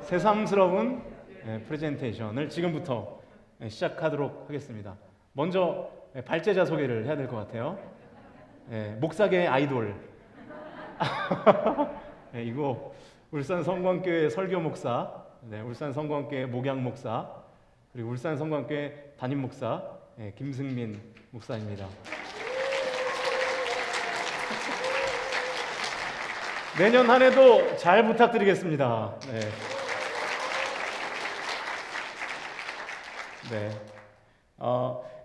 새삼스러운 프레젠테이션을 지금부터 시작하도록 하겠습니다. 먼저 발제자 소개를 해야 될 것 같아요. 목사계의 아이돌. 이거 울산 성광교회 설교 목사, 울산 성광교회 목양 목사, 그리고 울산 성광교회 담임 목사 김승민 목사입니다. 내년 한 해도 잘 부탁드리겠습니다.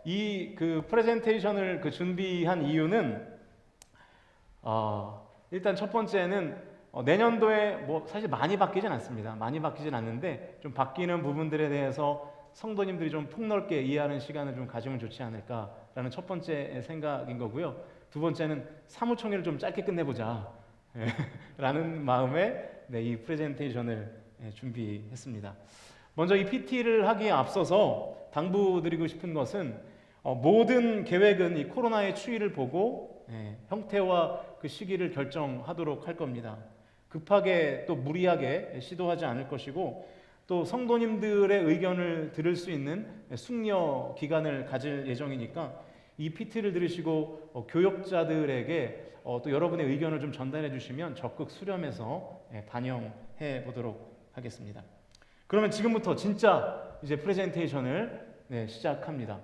이 프레젠테이션을 준비한 이유는 일단 첫 번째는 내년도에 사실 많이 바뀌진 않습니다. 많이 바뀌진 않는데 좀 바뀌는 부분들에 대해서 성도님들이 좀 폭넓게 이해하는 시간을 좀 가지면 좋지 않을까라는 첫 번째 생각인 거고요. 두 번째는 사무총회를 좀 짧게 끝내보자 라는 마음에 이 프레젠테이션을 준비했습니다. 먼저 이 PT를 하기에 앞서서 당부드리고 싶은 것은 모든 계획은 이 코로나의 추이를 보고 형태와 그 시기를 결정하도록 할 겁니다. 급하게 또 무리하게 시도하지 않을 것이고, 또 성도님들의 의견을 들을 수 있는 숙려 기간을 가질 예정이니까 이 PT를 들으시고 교역자들에게 또 여러분의 의견을 좀 전달해 주시면 적극 수렴해서 반영해 보도록 하겠습니다. 그러면 지금부터 진짜 이제 프레젠테이션을 시작합니다.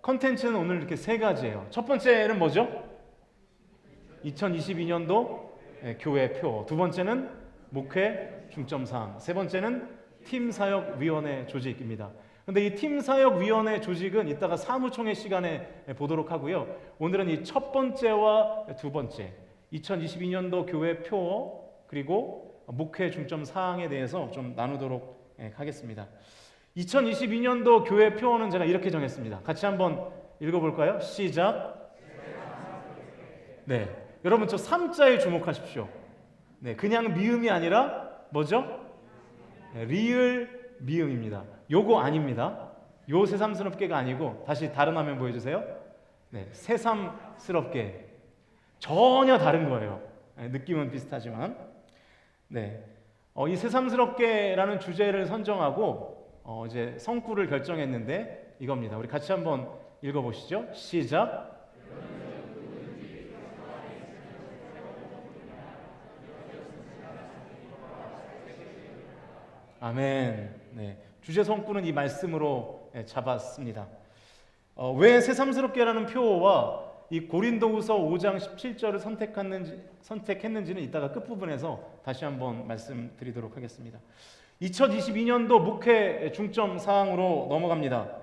컨텐츠는 오늘 이렇게 세 가지예요. 첫 번째는 뭐죠? 2022년도 교회표. 두 번째는 목회 중점사항. 세 번째는 팀사역위원회 조직입니다. 근데 이 팀사역위원회 조직은 이따가 사무총회 시간에 보도록 하고요. 오늘은 이 첫 번째와 두 번째 2022년도 교회표 그리고 목회 중점 사항에 대해서 좀 나누도록 하겠습니다. 2022년도 교회표는 제가 이렇게 정했습니다. 같이 한번 읽어볼까요? 시작. 여러분 저 3자에 주목하십시오. 그냥 미음이 아니라 뭐죠? 리을 미음입니다. 요거 아닙니다. 요 새삼스럽게가 아니고, 다시 다른 화면 보여주세요. 새삼스럽게. 전혀 다른 거예요. 느낌은 비슷하지만. 이 새삼스럽게라는 주제를 선정하고 이제 성구를 결정했는데 이겁니다. 우리 같이 한번 읽어보시죠. 시작. 아멘. 주제 성구는 이 말씀으로 잡았습니다. 왜 새삼스럽게라는 표와 이 고린도후서 5장 17절을 선택했는지는 이따가 끝부분에서 다시 한번 말씀드리도록 하겠습니다. 2022년도 목회 중점 사항으로 넘어갑니다.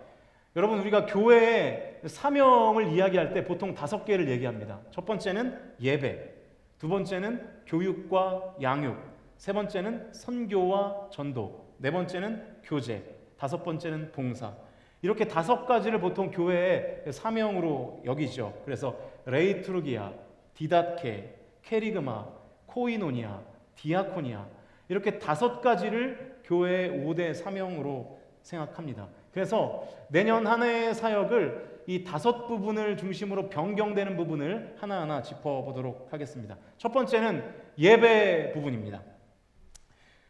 여러분, 우리가 교회의 사명을 이야기할 때 보통 5개를 얘기합니다. 첫 번째는 예배, 두 번째는 교육과 양육, 세 번째는 선교와 전도, 네 번째는 교제, 다섯 번째는 봉사. 이렇게 5가지를 보통 교회의 사명으로 여기죠. 그래서 레이투르기아, 디다케, 케리그마, 코이노니아, 디아코니아, 이렇게 5가지를 교회의 5대 사명으로 생각합니다. 그래서 내년 한 해의 사역을 이 5부분을 중심으로 변경되는 부분을 하나하나 짚어보도록 하겠습니다. 첫 번째는 예배 부분입니다.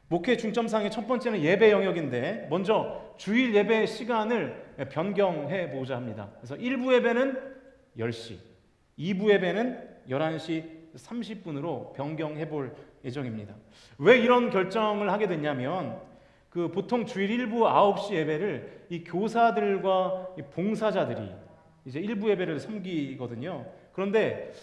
목회 중점사항의 첫 번째는 예배 영역인데, 먼저 주일 예배 시간을 변경해 보자 합니다. 그래서 1부 예배는 10시, 2부 예배는 11시 30분으로 변경해 볼 예정입니다. 왜 이런 결정을 하게 됐냐면, 보통 주일 1부 9시 예배를 이 교사들과 이 봉사자들이 이제 1부 예배를 섬기거든요. 그런데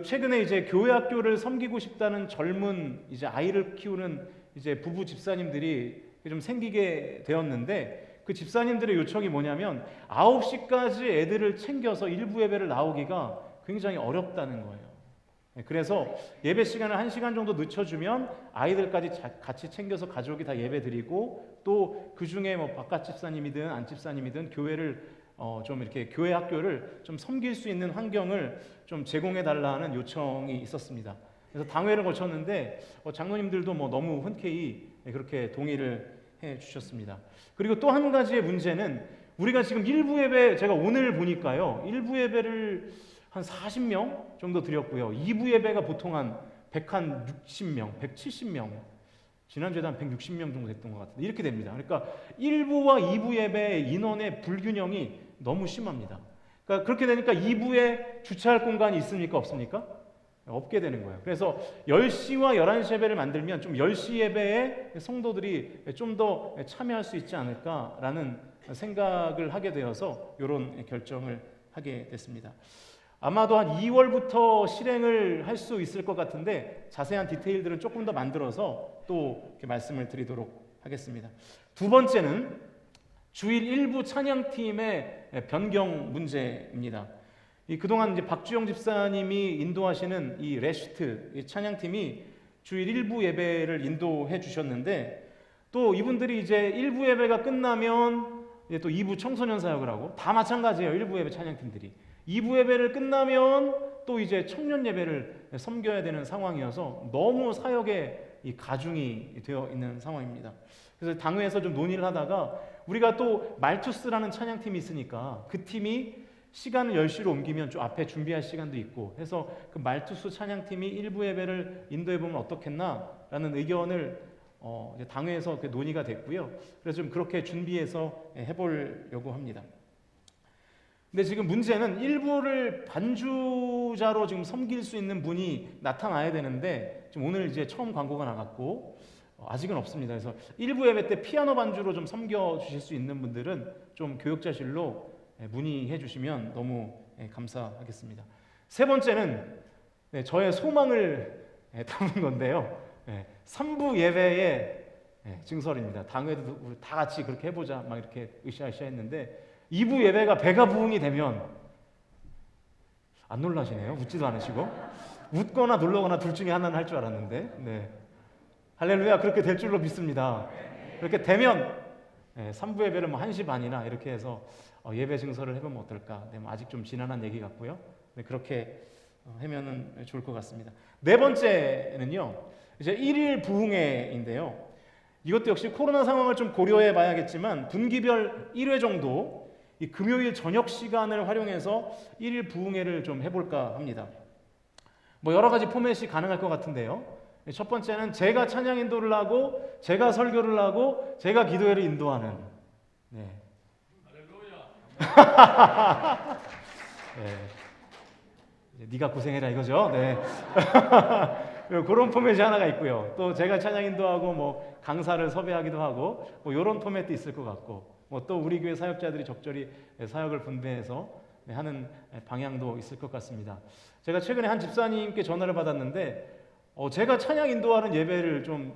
최근에 이제 교회 학교를 섬기고 싶다는 젊은 이제 아이를 키우는 이제 부부 집사님들이 좀 생기게 되었는데, 그 집사님들의 요청이 뭐냐면 9시까지 애들을 챙겨서 일부 예배를 나오기가 굉장히 어렵다는 거예요. 그래서 예배 시간을 1시간 정도 늦춰주면 아이들까지 같이 챙겨서 가족이 다 예배 드리고, 또 그 중에 바깥 집사님이든 안 집사님이든 교회를 좀 이렇게 교회 학교를 좀 섬길 수 있는 환경을 좀 제공해 달라는 요청이 있었습니다. 그래서 당회를 거쳤는데 장로님들도 너무 흔쾌히 그렇게 동의를 해 주셨습니다. 그리고 또 한 가지의 문제는, 우리가 지금 일부 예배, 제가 오늘 보니까요, 일부 예배를 한 40명 정도 드렸고요, 2부 예배가 보통 한 160명, 170명 지난주에도 한 160명 정도 됐던 것 같은데 이렇게 됩니다. 그러니까 1부와 2부 예배의 인원의 불균형이 너무 심합니다. 그러니까 그렇게 되니까 2부에 주차할 공간이 있습니까? 없습니까? 없게 되는 거예요. 그래서 10시와 11시 예배를 만들면 좀 10시 예배에 성도들이 좀 더 참여할 수 있지 않을까라는 생각을 하게 되어서 이런 결정을 하게 됐습니다. 아마도 한 2월부터 실행을 할 수 있을 것 같은데 자세한 디테일들은 조금 더 만들어서 또 이렇게 말씀을 드리도록 하겠습니다. 두 번째는 주일 일부 찬양팀의 변경 문제입니다. 그동안 이제 박주영 집사님이 인도하시는 이 레시트 이 찬양팀이 주일 일부 예배를 인도해 주셨는데 또 이분들이 이제 일부 예배가 끝나면 이제 또 2부 청소년 사역을 하고 다 마찬가지예요. 일부 예배 찬양팀들이 2부 예배를 끝나면 또 이제 청년 예배를 섬겨야 되는 상황이어서 너무 사역에 이 가중이 되어 있는 상황입니다. 그래서 당회에서 좀 논의를 하다가 우리가 또 말투스라는 찬양팀이 있으니까 그 팀이 시간을 10시로 옮기면 좀 앞에 준비할 시간도 있고 해서 그 말투스 찬양팀이 일부 예배를 인도해 보면 어떻겠나라는 의견을 이제 당회에서 논의가 됐고요. 그래서 좀 그렇게 준비해서 해보려고 합니다. 근데 지금 문제는 일부를 반주자로 지금 섬길 수 있는 분이 나타나야 되는데 지금 오늘 이제 처음 광고가 나갔고 아직은 없습니다. 그래서 일부 예배 때 피아노 반주로 좀 섬겨 주실 수 있는 분들은 좀 교역자실로 문의해 주시면 너무 감사하겠습니다. 세 번째는 저의 소망을 담은 건데요. 3부 예배의 증설입니다. 당회도 우리 다 같이 그렇게 해보자 막 이렇게 으쌰으쌰 했는데 2부 예배가 배가 부흥이 되면 안 놀라시네요. 웃지도 않으시고 웃거나 놀라거나 둘 중에 하나는 할 줄 알았는데 할렐루야 그렇게 될 줄로 믿습니다. 그렇게 되면 3부 예배를 뭐 1시 반이나 이렇게 해서 예배 증설을 해보면 어떨까. 뭐 아직 좀 지난한 얘기 같고요. 그렇게 하면은 좋을 것 같습니다. 네 번째는요. 이제 1일 부흥회인데요. 이것도 역시 코로나 상황을 좀 고려해 봐야겠지만 분기별 1회 정도 이 금요일 저녁 시간을 활용해서 1일 부흥회를 좀 해볼까 합니다. 뭐 여러 가지 포맷이 가능할 것 같은데요. 첫 번째는 제가 찬양 인도를 하고 제가 설교를 하고 제가 기도회를 인도하는 네가 고생해라 이거죠. 그런 포맷이 하나가 있고요. 또 제가 찬양 인도하고 뭐 강사를 섭외하기도 하고 뭐 이런 포맷도 있을 것 같고 뭐 또 우리 교회 사역자들이 적절히 사역을 분배해서 하는 방향도 있을 것 같습니다. 제가 최근에 한 집사님께 전화를 받았는데 제가 찬양 인도하는 예배를 좀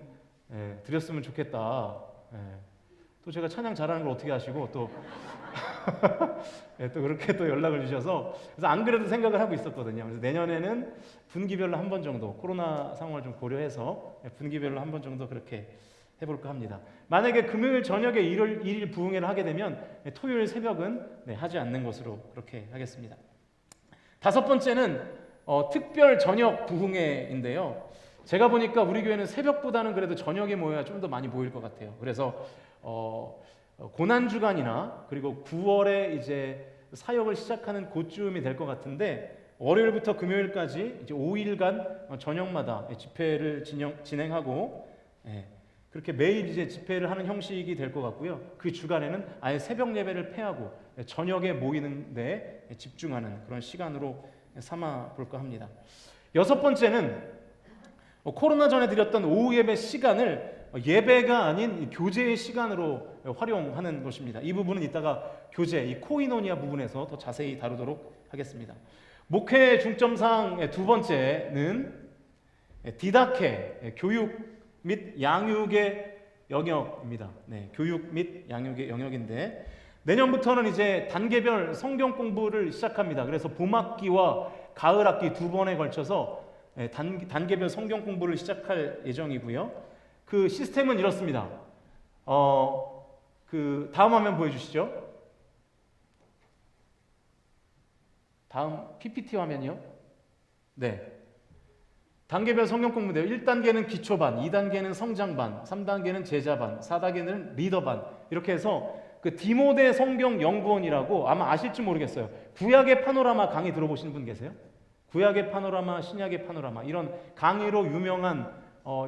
드렸으면 좋겠다. 또 제가 찬양 잘하는 걸 어떻게 아시고 또 또 그렇게 또 연락을 주셔서 그래서 안 그래도 생각을 하고 있었거든요. 그래서 내년에는 분기별로 한 번 정도 코로나 상황을 좀 고려해서 분기별로 한 번 정도 그렇게 해볼까 합니다. 만약에 금요일 저녁에 1일 부흥회를 하게 되면 토요일 새벽은 하지 않는 것으로 그렇게 하겠습니다. 다섯 번째는 특별 저녁 부흥회인데요. 제가 보니까 우리 교회는 새벽보다는 그래도 저녁에 모여야 좀 더 많이 모일 것 같아요. 그래서 고난주간이나 그리고 9월에 이제 사역을 시작하는 그쯤이 될 것 같은데 월요일부터 금요일까지 이제 5일간 저녁마다 집회를 진행하고 그렇게 매일 이제 집회를 하는 형식이 될 것 같고요. 그 주간에는 아예 새벽 예배를 폐하고 저녁에 모이는 데 집중하는 그런 시간으로 삼아 볼까 합니다. 여섯 번째는 코로나 전에 드렸던 오후 예배 시간을 예배가 아닌 교제의 시간으로 활용하는 것입니다. 이 부분은 이따가 교제, 이 코이노니아 부분에서 더 자세히 다루도록 하겠습니다. 목회 중점상 두 번째는 디다케, 교육 및 양육의 영역입니다. 교육 및 양육의 영역인데 내년부터는 이제 단계별 성경 공부를 시작합니다. 그래서 봄학기와 가을학기 두 번에 걸쳐서 단계별 성경 공부를 시작할 예정이고요. 그 시스템은 이렇습니다. 그 다음 화면 보여주시죠. 다음 PPT 화면이요. 단계별 성경 공부인데요. 1단계는 기초반, 2단계는 성장반, 3단계는 제자반, 4단계는 리더반 이렇게 해서 그 디모데 성경 연구원이라고 아마 아실지 모르겠어요. 구약의 파노라마 강의 들어보신 분 계세요? 구약의 파노라마, 신약의 파노라마 이런 강의로 유명한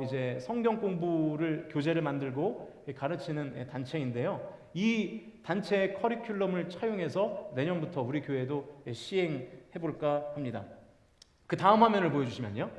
이제 성경 공부를 교재를 만들고 가르치는 단체인데요. 이 단체의 커리큘럼을 차용해서 내년부터 우리 교회도 시행해 볼까 합니다. 그 다음 화면을 보여주시면요.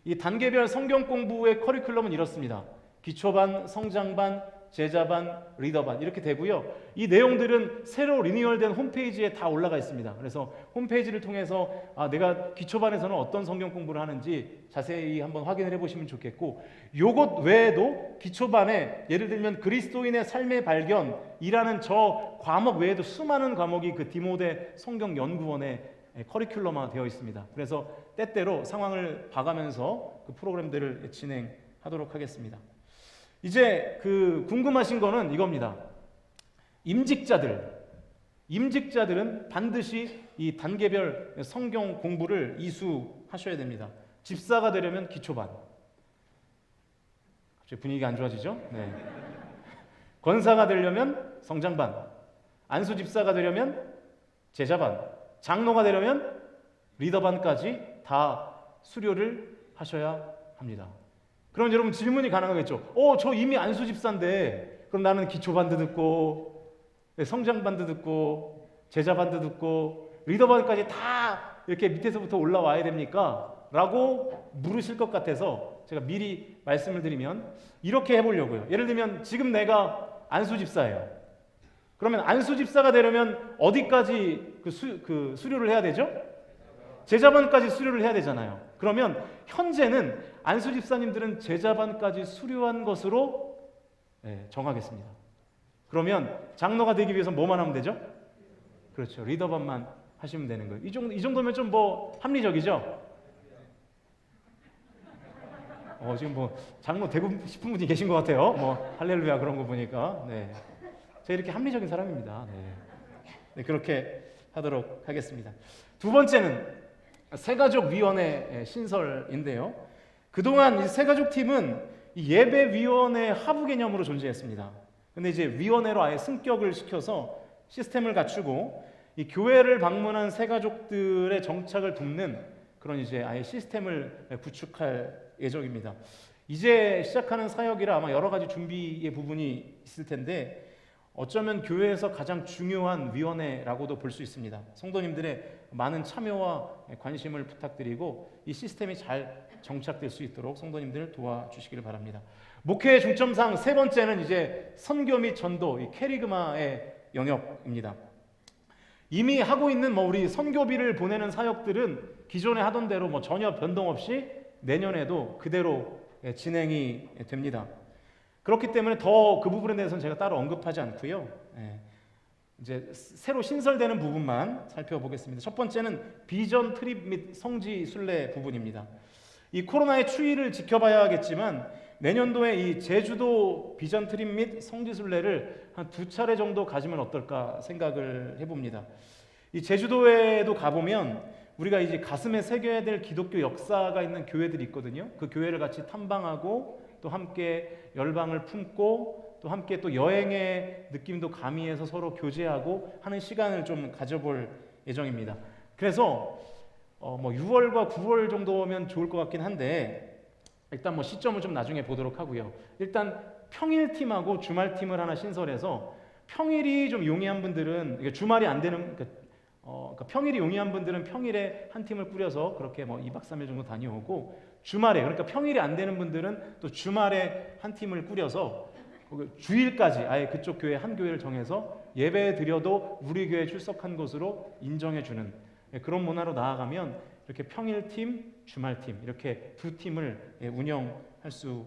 이 단계별 성경 공부의 커리큘럼은 이렇습니다. 기초반, 성장반, 제자반, 리더반 이렇게 되고요. 이 내용들은 새로 리뉴얼된 홈페이지에 다 올라가 있습니다. 그래서 홈페이지를 통해서 내가 기초반에서는 어떤 성경 공부를 하는지 자세히 한번 확인을 해보시면 좋겠고, 요것 외에도 기초반에 예를 들면 그리스도인의 삶의 발견이라는 저 과목 외에도 수많은 과목이 그 디모데 성경연구원에 커리큘럼화 되어 있습니다. 그래서 때때로 상황을 봐가면서 그 프로그램들을 진행하도록 하겠습니다. 이제 그 궁금하신 거는 이겁니다. 임직자들은 반드시 이 단계별 성경 공부를 이수하셔야 됩니다. 집사가 되려면 기초반. 갑자기 분위기가 안 좋아지죠? 네. 권사가 되려면 성장반. 안수 집사가 되려면 제자반. 장로가 되려면 리더반까지 다 수료를 하셔야 합니다. 그럼 여러분 질문이 가능하겠죠. 저 이미 안수 집사인데 그럼 나는 기초반도 듣고 성장반도 듣고 제자반도 듣고 리더반까지 다 이렇게 밑에서부터 올라와야 됩니까? 라고 물으실 것 같아서 제가 미리 말씀을 드리면 이렇게 해보려고요. 예를 들면 지금 내가 안수 집사예요. 그러면 안수 집사가 되려면 어디까지 그 수료를 해야 되죠? 제자반까지 수료를 해야 되잖아요. 그러면 현재는 안수 집사님들은 제자반까지 수료한 것으로 정하겠습니다. 그러면 장로가 되기 위해서 뭐만 하면 되죠? 그렇죠. 리더반만 하시면 되는 거예요. 이 정도면 좀 합리적이죠? 지금 장로 되고 싶은 분이 계신 것 같아요. 할렐루야 그런 거 보니까. 네. 제가 이렇게 합리적인 사람입니다. 네, 그렇게 하도록 하겠습니다. 두 번째는 새가족위원회 신설인데요. 그동안 이 새가족팀은 예배위원회 하부 개념으로 존재했습니다. 근데 이제 위원회로 아예 승격을 시켜서 시스템을 갖추고 이 교회를 방문한 새가족들의 정착을 돕는 그런 이제 아예 시스템을 구축할 예정입니다. 이제 시작하는 사역이라 아마 여러 가지 준비의 부분이 있을 텐데 어쩌면 교회에서 가장 중요한 위원회라고도 볼 수 있습니다. 성도님들의 많은 참여와 관심을 부탁드리고 이 시스템이 잘 정착될 수 있도록 성도님들 도와주시기를 바랍니다. 목회의 중점상 세 번째는 이제 선교 및 전도, 이 캐리그마의 영역입니다. 이미 하고 있는 우리 선교비를 보내는 사역들은 기존에 하던 대로 전혀 변동 없이 내년에도 그대로 진행이 됩니다. 그렇기 때문에 더 그 부분에 대해서는 제가 따로 언급하지 않고요. 이제 새로 신설되는 부분만 살펴보겠습니다. 첫 번째는 비전 트립 및 성지 순례 부분입니다. 이 코로나의 추이를 지켜봐야겠지만 내년도에 이 제주도 비전 트립 및 성지 순례를 한 2차례 정도 가지면 어떨까 생각을 해봅니다. 이 제주도에도 가보면 우리가 이제 가슴에 새겨야 될 기독교 역사가 있는 교회들이 있거든요. 그 교회를 같이 탐방하고 또 함께 열방을 품고 또 함께 또 여행의 느낌도 가미해서 서로 교제하고 하는 시간을 좀 가져볼 예정입니다. 그래서 6월과 9월 정도면 좋을 것 같긴 한데 일단 시점을 좀 나중에 보도록 하고요. 일단 평일팀하고 주말팀을 하나 신설해서 평일이 좀 용이한 분들은 주말이 안 되는 그러니까 평일이 용이한 분들은 평일에 한 팀을 꾸려서 그렇게 2박 3일 정도 다녀오고 주말에 그러니까 평일이 안 되는 분들은 또 주말에 한 팀을 꾸려서 주일까지 아예 그쪽 교회 한 교회를 정해서 예배 드려도 우리 교회에 출석한 것으로 인정해주는 그런 문화로 나아가면 이렇게 평일팀, 주말팀 이렇게 두 팀을 운영할 수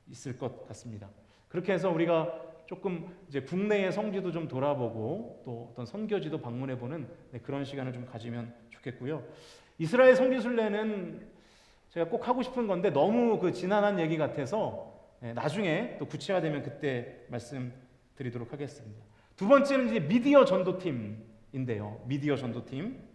있을 것 같습니다. 그렇게 해서 우리가 조금 이제 국내의 성지도 좀 돌아보고 또 어떤 선교지도 방문해보는 그런 시간을 좀 가지면 좋겠고요. 이스라엘 성지 순례는 제가 꼭 하고 싶은 건데 너무 지난한 얘기 같아서 나중에 또 구체화되면 그때 말씀드리도록 하겠습니다. 두 번째는 이제 미디어 전도팀인데요. 미디어 전도팀.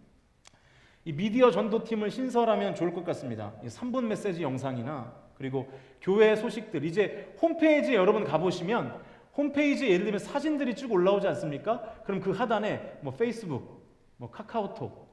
이 미디어 전도팀을 신설하면 좋을 것 같습니다. 3분 메시지 영상이나 그리고 교회 소식들 이제 홈페이지에 여러분 가보시면 홈페이지에 예를 들면 사진들이 쭉 올라오지 않습니까? 그럼 그 하단에 페이스북, 카카오톡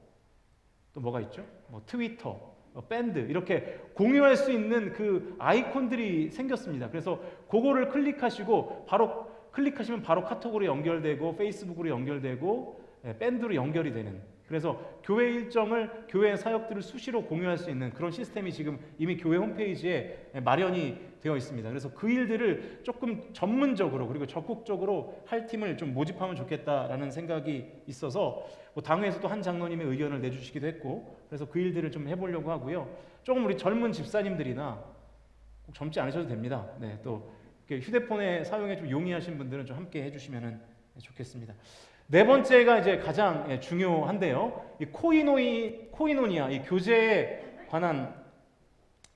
또 뭐가 있죠? 트위터 밴드 이렇게 공유할 수 있는 그 아이콘들이 생겼습니다. 그래서 그거를 클릭하시면 바로 카톡으로 연결되고 페이스북으로 연결되고 밴드로 연결이 되는, 그래서 교회 일정을, 교회 사역들을 수시로 공유할 수 있는 그런 시스템이 지금 이미 교회 홈페이지에 마련이 되어 있습니다. 그래서 그 일들을 조금 전문적으로 그리고 적극적으로 할 팀을 좀 모집하면 좋겠다라는 생각이 있어서 뭐 당회에서도 한 장로님의 의견을 내주시기도 했고, 그래서 그 일들을 좀 해보려고 하고요. 조금 우리 젊은 집사님들이나 꼭 젊지 않으셔도 됩니다. 네, 또 휴대폰에 사용에 좀 용이하신 분들은 좀 함께 해주시면 좋겠습니다. 네 번째가 이제 가장 중요한데요. 이 코이노니아, 이 교제에 관한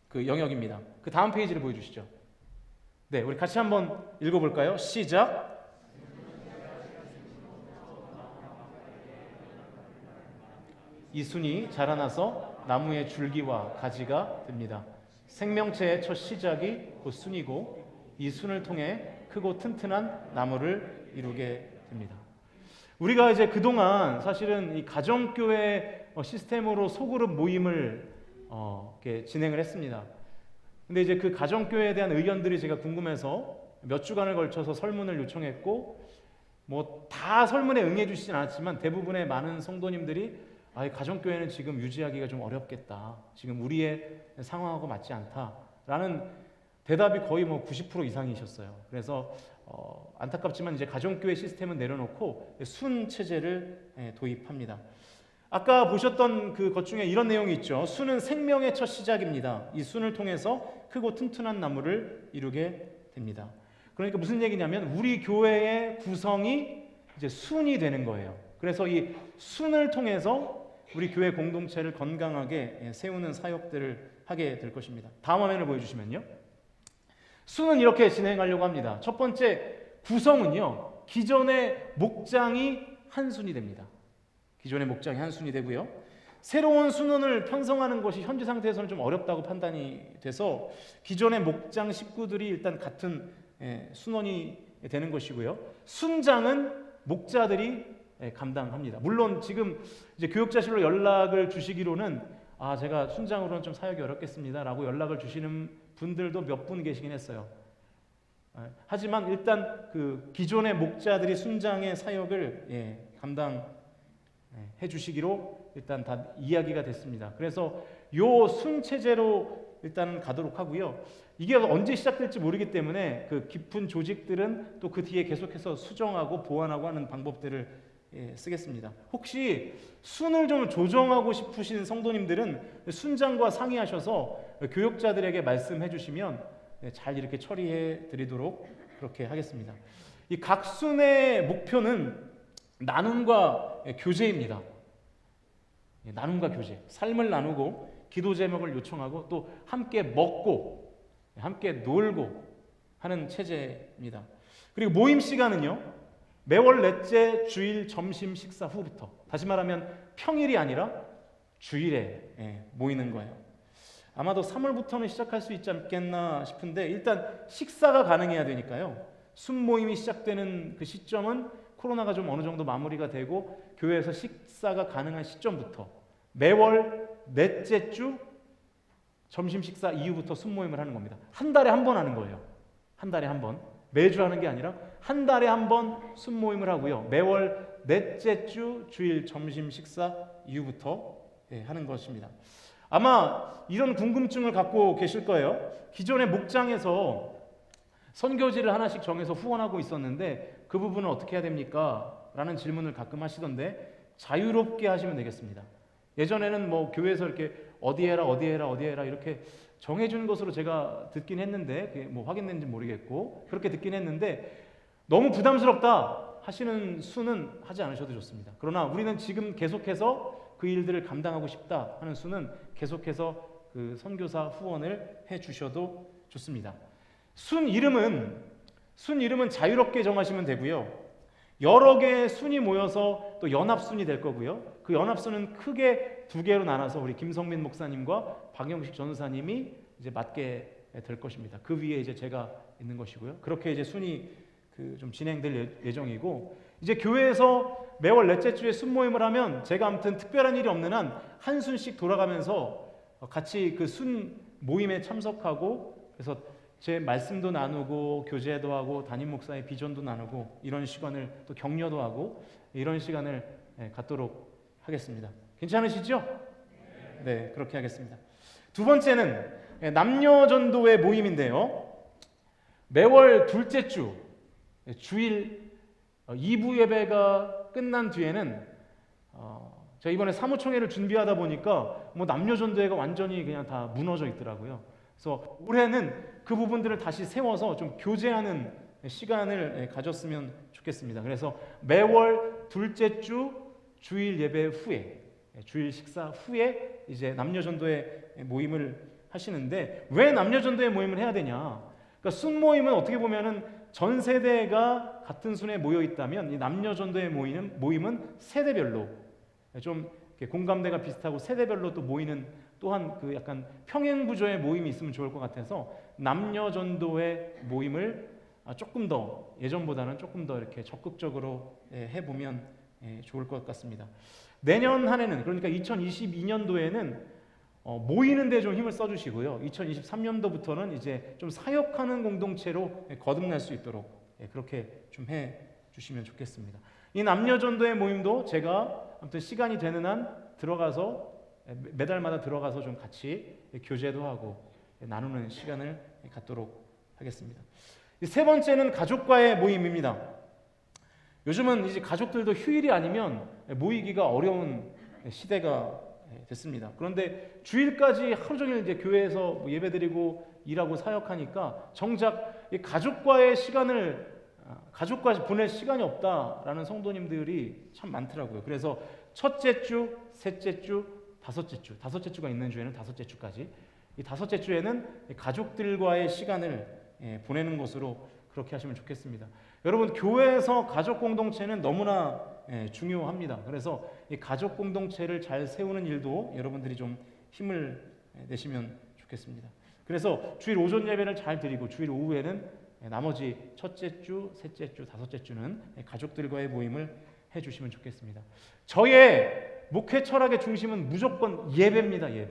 그 영역입니다. 그 다음 페이지를 보여주시죠. 네, 우리 같이 한번 읽어볼까요? 시작. 이 순이 자라나서 나무의 줄기와 가지가 됩니다. 생명체의 첫 시작이 곧 순이고 이 순을 통해 크고 튼튼한 나무를 이루게 됩니다. 우리가 이제 그동안 사실은 이 가정교회 시스템으로 소그룹 모임을 이렇게 진행을 했습니다. 근데 이제 그 가정교회에 대한 의견들이 제가 궁금해서 몇 주간을 걸쳐서 설문을 요청했고, 뭐 다 설문에 응해 주시진 않았지만 대부분의 많은 성도님들이 가정교회는 지금 유지하기가 좀 어렵겠다, 지금 우리의 상황하고 맞지 않다라는 대답이 거의 뭐 90% 이상이셨어요. 그래서 안타깝지만 이제 가정교회 시스템은 내려놓고 순 체제를 도입합니다. 아까 보셨던 그 것 중에 이런 내용이 있죠. 순은 생명의 첫 시작입니다. 이 순을 통해서 크고 튼튼한 나무를 이루게 됩니다. 그러니까 무슨 얘기냐면 우리 교회의 구성이 이제 순이 되는 거예요. 그래서 이 순을 통해서 우리 교회 공동체를 건강하게 세우는 사역들을 하게 될 것입니다. 다음 화면을 보여주시면요. 순은 이렇게 진행하려고 합니다. 첫 번째 구성은요, 기존의 목장이 한 순이 됩니다. 기존의 목장이 한 순이 되고요. 새로운 순원을 편성하는 것이 현재 상태에서는 좀 어렵다고 판단이 돼서 기존의 목장 식구들이 일단 같은 순원이 되는 것이고요. 순장은 목자들이 감당합니다. 물론 지금 이제 교육자실로 연락을 주시기로는 제가 순장으로는 좀 사역이 어렵겠습니다라고 연락을 주시는 분들도 몇 분 계시긴 했어요. 하지만 일단 그 기존의 목자들이 순장의 사역을 감당해 주시기로 일단 다 이야기가 됐습니다. 그래서 요 순체제로 일단 가도록 하고요. 이게 언제 시작될지 모르기 때문에 그 깊은 조직들은 또 그 뒤에 계속해서 수정하고 보완하고 하는 방법들을 쓰겠습니다. 혹시 순을 좀 조정하고 싶으신 성도님들은 순장과 상의하셔서 교육자들에게 말씀해 주시면 잘 이렇게 처리해 드리도록 그렇게 하겠습니다. 이 각 순의 목표는 나눔과 교제입니다. 나눔과 교제, 삶을 나누고 기도 제목을 요청하고 또 함께 먹고 함께 놀고 하는 체제입니다. 그리고 모임 시간은요, 매월 넷째 주일 점심 식사 후부터, 다시 말하면 평일이 아니라 주일에 모이는 거예요. 아마도 3월부터는 시작할 수 있지 않겠나 싶은데 일단 식사가 가능해야 되니까요. 순모임이 시작되는 그 시점은 코로나가 좀 어느 정도 마무리가 되고 교회에서 식사가 가능한 시점부터 매월 넷째 주 점심 식사 이후부터 순모임을 하는 겁니다. 한 달에 한 번 하는 거예요. 한 달에 한 번. 매주 하는 게 아니라 한 달에 한 번 순모임을 하고요. 매월 넷째 주 주일 점심 식사 이후부터 하는 것입니다. 아마 이런 궁금증을 갖고 계실 거예요. 기존의 목장에서 선교지를 하나씩 정해서 후원하고 있었는데 그 부분은 어떻게 해야 됩니까? 라는 질문을 가끔 하시던데 자유롭게 하시면 되겠습니다. 예전에는 뭐 교회에서 이렇게 어디 해라 이렇게 정해준 것으로 제가 듣긴 했는데 그게 뭐 확인된지 모르겠고 그렇게 듣긴 했는데 너무 부담스럽다 하시는 수는 하지 않으셔도 좋습니다. 그러나 우리는 지금 계속해서 그 일들을 감당하고 싶다 하는 수는 계속해서 그 선교사 후원을 해 주셔도 좋습니다. 순 이름은 자유롭게 정하시면 되고요. 여러 개의 순이 모여서 또 연합순이 될 거고요. 그 연합순은 크게 두 개로 나눠서 우리 김성민 목사님과 박영식 전사님이 이제 맡게 될 것입니다. 그 위에 이제 제가 있는 것이고요. 그렇게 이제 순이 좀 진행될 예정이고, 이제 교회에서 매월 넷째 주에 순 모임을 하면 제가 아무튼 특별한 일이 없는 한 순씩 돌아가면서 같이 그 순 모임에 참석하고 그래서 제 말씀도 나누고 교제도 하고 담임 목사의 비전도 나누고 이런 시간을 또 격려도 하고 이런 시간을 갖도록 하겠습니다. 괜찮으시죠? 네, 그렇게 하겠습니다. 두 번째는 남녀 전도회 모임인데요. 매월 둘째 주 주일 2부 예배가 끝난 뒤에는 제가 이번에 사무총회를 준비하다 보니까 뭐 남녀 전도회가 완전히 그냥 다 무너져 있더라고요. 그래서 올해는 그 부분들을 다시 세워서 좀 교제하는 시간을 가졌으면 좋겠습니다. 그래서 매월 둘째 주 주일 예배 후에 주일 식사 후에 이제 남녀 전도회 모임을 하시는데 왜 남녀 전도회 모임을 해야 되냐? 그러니까 순 모임은 어떻게 보면은 전 세대가 같은 순에 모여 있다면 이 남녀 전도회 모임은 세대별로 좀 공감대가 비슷하고 세대별로 또 모이는 또한 그 약간 평행 구조의 모임이 있으면 좋을 것 같아서 남녀 전도회 모임을 조금 더 예전보다는 조금 더 이렇게 적극적으로 해보면 좋을 것 같습니다. 내년 한 해는 그러니까 2022년도에는 모이는 데 좀 힘을 써주시고요. 2023년도부터는 이제 좀 사역하는 공동체로 거듭날 수 있도록 그렇게 좀 해주시면 좋겠습니다. 이 남녀 전도회 모임도 제가 아무튼 시간이 되는 한 들어가서 매달마다 들어가서 좀 같이 교제도 하고 나누는 시간을 갖도록 하겠습니다. 세 번째는 가족과의 모임입니다. 요즘은 이제 가족들도 휴일이 아니면 모이기가 어려운 시대가 됐습니다. 그런데 주일까지 하루 종일 이제 교회에서 예배드리고 일하고 사역하니까 정작 이 가족과의 시간을 가족과 보낼 시간이 없다라는 성도님들이 참 많더라고요. 그래서 첫째 주, 셋째 주, 다섯째 주가 있는 주에는 다섯째 주까지 이 다섯째 주에는 가족들과의 시간을 보내는 것으로 그렇게 하시면 좋겠습니다. 여러분 교회에서 가족 공동체는 너무나 중요합니다. 그래서 이 가족 공동체를 잘 세우는 일도 여러분들이 좀 힘을 내시면 좋겠습니다. 그래서 주일 오전 예배를 잘 드리고 주일 오후에는 나머지 첫째 주, 셋째 주, 다섯째 주는 가족들과의 모임을 해주시면 좋겠습니다. 저의 목회 철학의 중심은 무조건 예배입니다. 예배.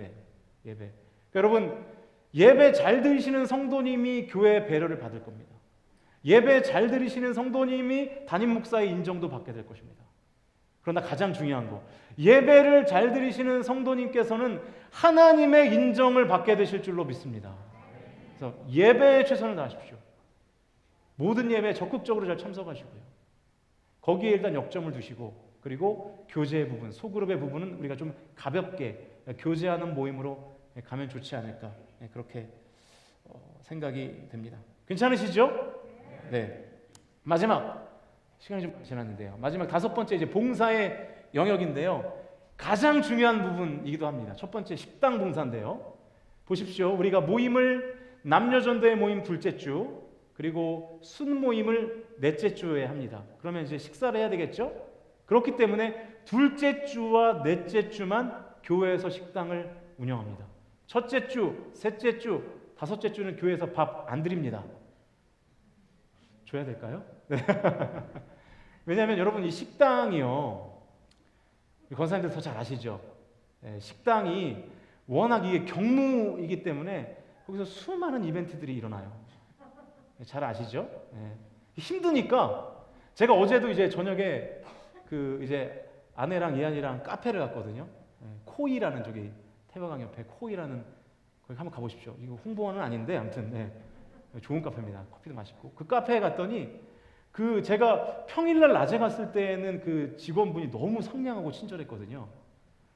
그러니까 여러분 예배 잘 드리시는 성도님이 교회 배려를 받을 겁니다. 예배 잘 드리시는 성도님이 담임 목사의 인정도 받게 될 것입니다. 그러나 가장 중요한 거 예배를 잘 드리시는 성도님께서는 하나님의 인정을 받게 되실 줄로 믿습니다. 그래서 예배에 최선을 다하십시오. 모든 예배에 적극적으로 잘 참석하시고요. 거기에 일단 역점을 두시고 그리고 교제의 부분, 소그룹의 부분은 우리가 좀 가볍게 교제하는 모임으로 가면 좋지 않을까 그렇게 생각이 됩니다. 괜찮으시죠? 네. 마지막 시간이 좀 지났는데요. 마지막 다섯 번째 이제 봉사의 영역인데요. 가장 중요한 부분이기도 합니다. 첫 번째 식당 봉사인데요. 보십시오. 우리가 모임을 남녀 전도회 모임 둘째 주 그리고 순 모임을 넷째 주에 합니다. 그러면 이제 식사를 해야 되겠죠? 그렇기 때문에 둘째 주와 넷째 주만 교회에서 식당을 운영합니다. 첫째 주, 셋째 주, 다섯째 주는 교회에서 밥 안 드립니다. 줘야 될까요? 네. 왜냐하면 여러분 이 식당이요. 권사님들 더 잘 아시죠? 식당이 워낙 이게 경무이기 때문에 거기서 수많은 이벤트들이 일어나요. 잘 아시죠? 힘드니까 제가 어제도 이제 저녁에 그 이제 아내랑 예안이랑 카페를 갔거든요. 코이라는 저기 태화강 옆에 코이라는 거기 한번 가보십시오. 이거 홍보는 아닌데 아무튼 좋은 카페입니다. 커피도 맛있고 그 카페에 갔더니 그 제가 평일날 낮에 갔을 때는 그 직원분이 너무 상냥하고 친절했거든요.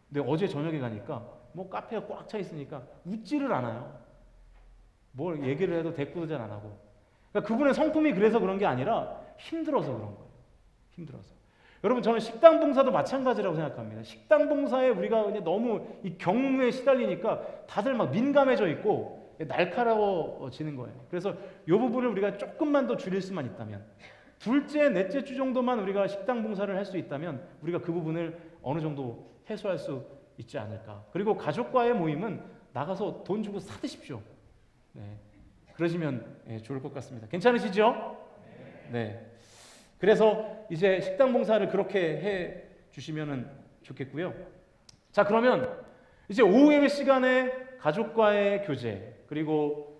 근데 어제 저녁에 가니까 뭐 카페가 꽉 차 있으니까 웃지를 않아요. 뭘 얘기를 해도 대꾸도 잘 안 하고. 그러니까 그분의 성품이 그래서 그런 게 아니라 힘들어서 그런 거예요. 힘들어서. 여러분 저는 식당 봉사도 마찬가지라고 생각합니다. 식당 봉사에 우리가 그냥 너무 이 경무에 시달리니까 다들 막 민감해져 있고 날카로워지는 거예요. 그래서 이 부분을 우리가 조금만 더 줄일 수만 있다면 둘째, 넷째 주 정도만 우리가 식당 봉사를 할 수 있다면 우리가 그 부분을 어느 정도 해소할 수 있지 않을까. 그리고 가족과의 모임은 나가서 돈 주고 사 드십시오. 그러시면 좋을 것 같습니다. 괜찮으시죠? 네. 그래서 이제 식당 봉사를 그렇게 해 주시면 좋겠고요. 자, 그러면 이제 오후 예배 시간에 가족과의 교제, 그리고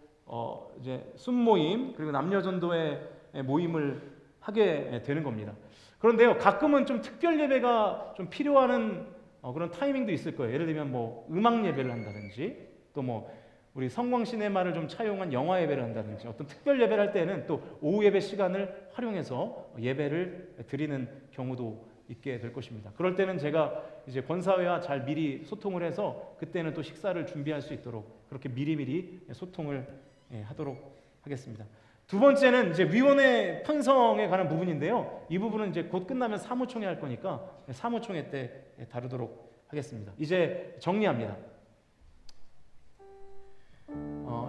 이제 순모임, 그리고 남녀전도의 모임을 하게 되는 겁니다. 그런데요, 가끔은 좀 특별 예배가 좀 필요한 그런 타이밍도 있을 거예요. 예를 들면 뭐 음악 예배를 한다든지, 또 뭐 우리 성광 시네마를 좀 차용한 영화 예배를 한다든지, 어떤 특별 예배를 할 때는 또 오후 예배 시간을 활용해서 예배를 드리는 경우도 있게 될 것입니다. 그럴 때는 제가 이제 권사회와 잘 미리 소통을 해서 그때는 또 식사를 준비할 수 있도록 그렇게 미리미리 소통을 하도록 하겠습니다. 두 번째는 이제 위원회 편성에 관한 부분인데요. 이 부분은 이제 곧 끝나면 사무총회 할 거니까 사무총회 때 다루도록 하겠습니다. 이제 정리합니다.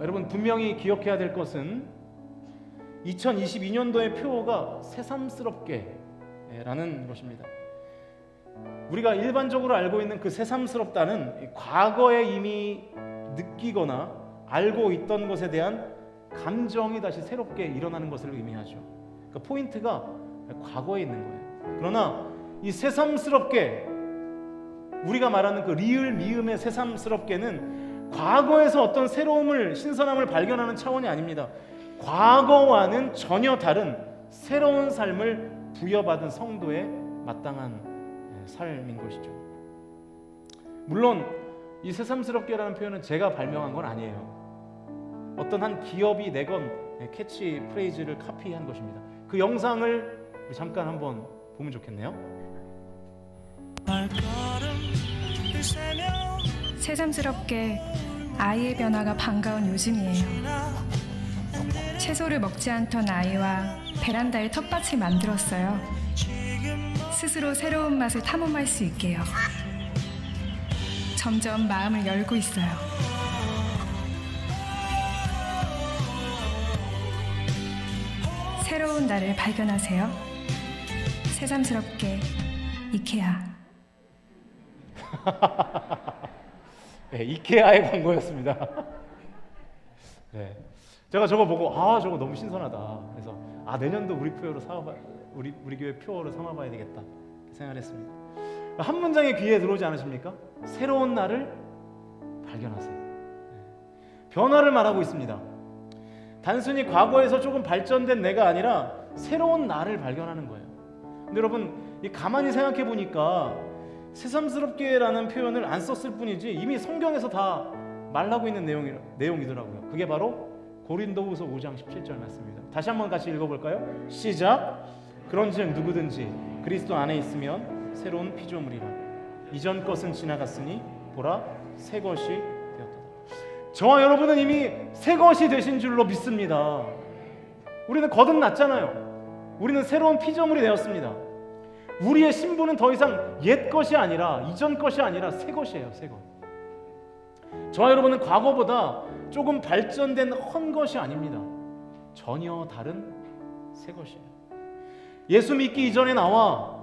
여러분 분명히 기억해야 될 것은 2022년도의 표어가 새삼스럽게 라는 것입니다. 우리가 일반적으로 알고 있는 그 새삼스럽다는 과거에 이미 느끼거나 알고 있던 것에 대한 감정이 다시 새롭게 일어나는 것을 의미하죠. 그러니까 포인트가 과거에 있는 거예요. 그러나 이 새삼스럽게, 우리가 말하는 그 리을 미음의 새삼스럽게는 과거에서 어떤 새로움을, 신선함을 발견하는 차원이 아닙니다. 과거와는 전혀 다른 새로운 삶을 부여받은 성도의 마땅한 삶인 것이죠. 물론 이 새삼스럽게라는 표현은 제가 발명한 건 아니에요. 어떤 한 기업이 내건 캐치 프레이즈를 카피한 것입니다. 그 영상을 잠깐 한번 보면 좋겠네요. 새삼스럽게 아이의 변화가 반가운 요즘이에요. 채소를 먹지 않던 아이와 베란다에 텃밭을 만들었어요. 스스로 새로운 맛을 탐험할 수 있게요. 점점 마음을 열고 있어요. 새로운 나를 발견하세요. 새삼스럽게 이케아. 네, 이케아의 광고였습니다. 네, 제가 저거 보고 저거 너무 신선하다. 그래서 내년도 우리 표어로 우리 교회 표어로 삼아봐야 되겠다 생각했습니다. 한 문장에 귀에 들어오지 않으십니까? 새로운 나를 발견하세요. 네. 변화를 말하고 있습니다. 단순히 과거에서 조금 발전된 내가 아니라 새로운 나를 발견하는 거예요. 근데 여러분, 가만히 생각해 보니까 새삼스럽게라는 표현을 안 썼을 뿐이지 이미 성경에서 다 말하고 있는 내용이더라고요. 그게 바로 고린도후서 5장 17절 말씀입니다. 다시 한번 같이 읽어볼까요? 시작. 그런즉 누구든지 그리스도 안에 있으면 새로운 피조물이라. 이전 것은 지나갔으니 보라 새 것이 되었다. 저와 여러분은 이미 새 것이 되신 줄로 믿습니다. 우리는 거듭났잖아요. 우리는 새로운 피조물이 되었습니다. 우리의 신분은 더 이상 옛 것이 아니라, 이전 것이 아니라 새 것이에요. 새 것. 저와 여러분은 과거보다 조금 발전된 헌 것이 아닙니다. 전혀 다른 새 것이에요. 예수 믿기 이전에 나와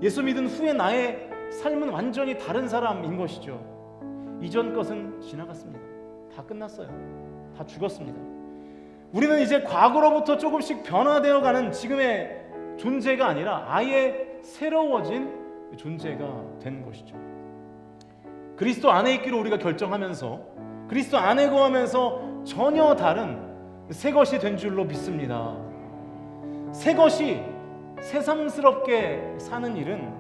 예수 믿은 후에 나의 삶은 완전히 다른 사람인 것이죠. 이전 것은 지나갔습니다. 다 끝났어요. 다 죽었습니다. 우리는 이제 과거로부터 조금씩 변화되어가는 지금의 존재가 아니라 아예 새로워진 존재가 된 것이죠. 그리스도 안에 있기로 우리가 결정하면서 그리스도 안에 거하면서 전혀 다른 새 것이 된 줄로 믿습니다. 새 것이 새삼스럽게 사는 일은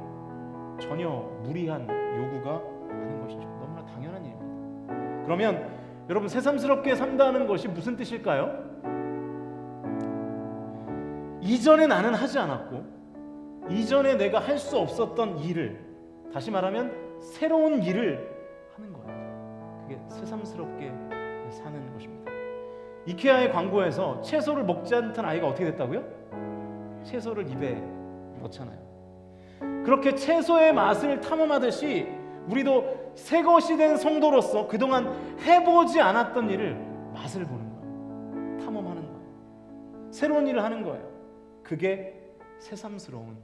전혀 무리한 요구가 아닌 것이죠. 너무나 당연한 일입니다. 그러면 여러분, 새삼스럽게 산다는 것이 무슨 뜻일까요? 이전에 나는 하지 않았고 이전에 내가 할 수 없었던 일을, 다시 말하면 새로운 일을 하는 거예요. 그게 새삼스럽게 사는 것입니다. 이케아의 광고에서 채소를 먹지 않던 아이가 어떻게 됐다고요? 채소를 입에 넣잖아요. 그렇게 채소의 맛을 탐험하듯이 우리도 새 것이 된 성도로서 그동안 해보지 않았던 일을 맛을 보는 거예요. 탐험하는 거예요. 새로운 일을 하는 거예요. 그게 새삼스러운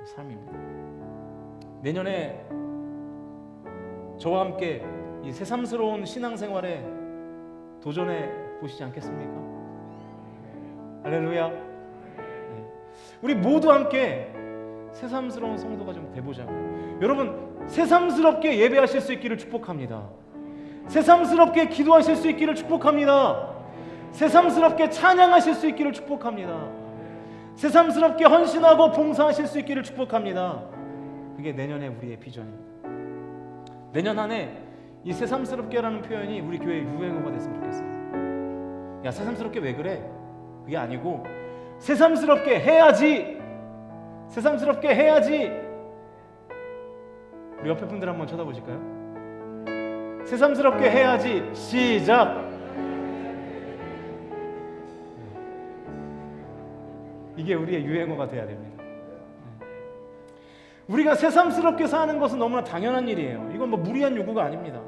삶입니다. 내년에 저와 함께 이 새삼스러운 신앙생활에 도전해 보시지 않겠습니까? 할렐루야. 네. 우리 모두 함께 새삼스러운 성도가 좀 돼보자고요. 여러분, 새삼스럽게 예배하실 수 있기를 축복합니다. 새삼스럽게 기도하실 수 있기를 축복합니다. 새삼스럽게 찬양하실 수 있기를 축복합니다. 새삼스럽게 헌신하고 봉사하실 수 있기를 축복합니다. 그게 내년에 우리의 비전입니다. 내년 한 해 이 새삼스럽게라는 표현이 우리 교회의 유행어가 됐으면 좋겠어요. 야, 새삼스럽게 왜 그래? 그게 아니고 새삼스럽게 해야지. 새삼스럽게 해야지. 우리 옆에 분들 한번 쳐다보실까요? 새삼스럽게 해야지. 시작. 이게 우리의 유행어가 돼야 됩니다. 우리가 새삼스럽게 사는 것은 너무나 당연한 일이에요. 이건 뭐 무리한 요구가 아닙니다.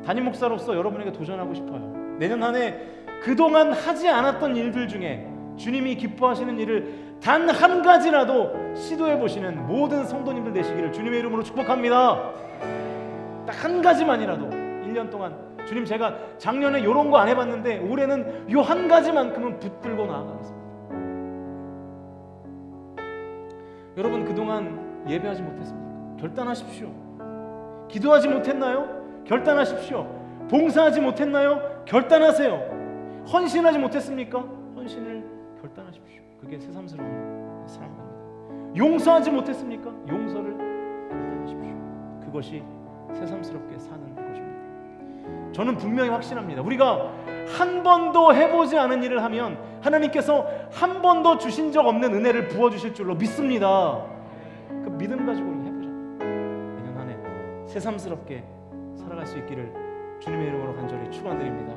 담임 목사로서 여러분에게 도전하고 싶어요. 내년 한 해 그동안 하지 않았던 일들 중에 주님이 기뻐하시는 일을 단 한 가지라도 시도해 보시는 모든 성도님들 되시기를 주님의 이름으로 축복합니다. 딱 한 가지만이라도 1년 동안 주님, 제가 작년에 이런 거 안 해봤는데 올해는 요 한 가지만큼은 붙들고 나아가겠습니다. 여러분, 그동안 예배하지 못했습니까? 결단하십시오. 기도하지 못했나요? 결단하십시오. 봉사하지 못했나요? 결단하세요. 헌신하지 못했습니까? 헌신을 결단하십시오. 그게 새삼스러운 삶입니다. 용서하지 못했습니까? 용서를 결단하십시오. 그것이 새삼스럽게 사는 것입니다. 저는 분명히 확신합니다. 우리가 한 번도 해보지 않은 일을 하면 하나님께서 한 번도 주신 적 없는 은혜를 부어주실 줄로 믿습니다. 그 믿음 가지고는 해보자. 내년 한 해 새삼스럽게 살아갈 수 있기를 주님의 이름으로 간절히 축원드립니다.